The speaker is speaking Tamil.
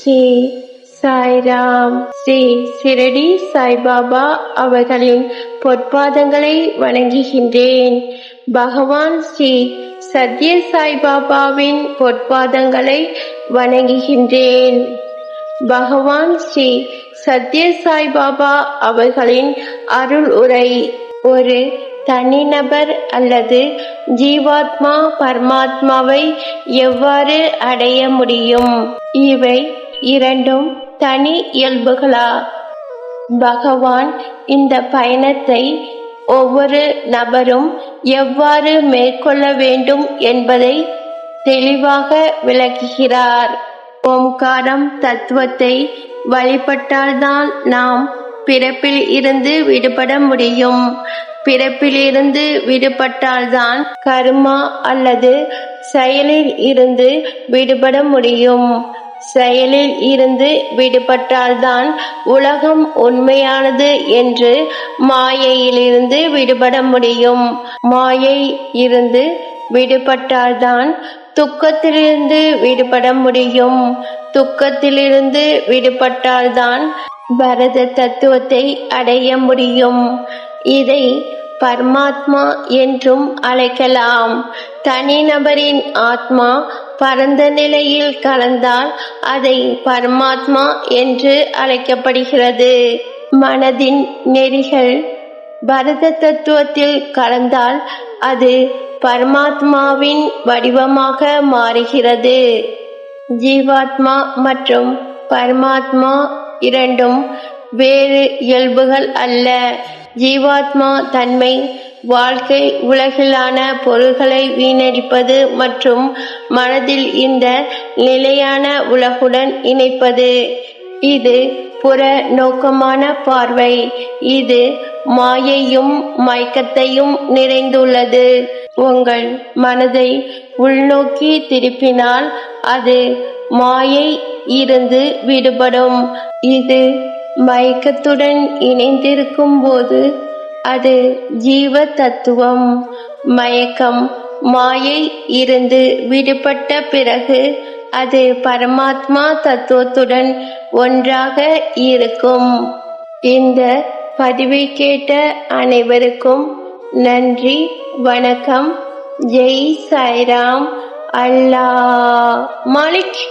ஸ்ரீ சாய்ராம். ஸ்ரீ ஷிரடி சாய்பாபா அவர்களின் பொற்பாதங்களை வணங்குகின்றேன். பகவான் ஸ்ரீ சத்ய சாய்பாபாவின் பொற்பாதங்களை வணங்குகின்றேன். பகவான் ஸ்ரீ சத்ய சாய்பாபா அவர்களின் அருள் உரை. ஒரு தனிநபர் அல்லது ஜீவாத்மா பரமாத்மாவை எவ்வாறு அடைய முடியும்? இவை இரண்டும் தனி இயல்புகளா? பகவான் இந்த பயணத்தை ஒவ்வொரு நபரும் எவ்வாறு மேற்கொள்ள வேண்டும் என்பதை தெளிவாக விளக்குகிறார். ஓம்காரம் தத்துவத்தை வழிபட்டால்தான் நாம் பிறப்பில் இருந்து விடுபட முடியும். பிறப்பிலிருந்து விடுபட்டால்தான் கர்மா அல்லது செயலில் இருந்து விடுபட முடியும். செயலில் இருந்து விடுபட்டால்தான் உலகம் உண்மையானது என்று மாயையிலிருந்து விடுபட முடியும். மாயை இருந்து விடுபட்டால்தான் துக்கத்திலிருந்து விடுபட முடியும். துக்கத்திலிருந்து விடுபட்டால்தான் பரத தத்துவத்தை அடைய முடியும். இதை பரமாத்மா என்றும் அழைக்கலாம். தனிநபரின் ஆத்மா பரந்த நிலையில் கலந்தால் அதை பரமாத்மா என்று அழைக்கப்படுகிறது. மனதின் நெறிகள் பரத தத்துவத்தில் கலந்தால் அது பரமாத்மாவின் வடிவமாக மாறுகிறது. ஜீவாத்மா மற்றும் பரமாத்மா இரண்டும் வேறு இயல்புகள் அல்ல. ஜீவாத்மா தன்மை வாழ்க்கை உலகிலான பொருள்களை வீணடிப்பது மற்றும் மனதில் இந்த நிலையான உலகுடன் இணைப்பது. இது புற நோக்கமான பார்வை. இது மாயையும் மயக்கத்தையும் நிறைந்துள்ளது. உங்கள் மனதை உள்நோக்கி திருப்பினால் அது மாயை இருந்து விடுபடும். இது மயக்கத்துடன் இணைந்திருக்கும் போது அது ஜீவ தத்துவம். மயக்கம் மாயை இருந்து விடுபட்ட பிறகு அது பரமாத்மா தத்துவத்துடன் ஒன்றாக இருக்கும். இந்த பதிவை கேட்ட அனைவருக்கும் நன்றி, வணக்கம். ஜெய் சாய்ராம். அல்லாஹ் மாலிக்.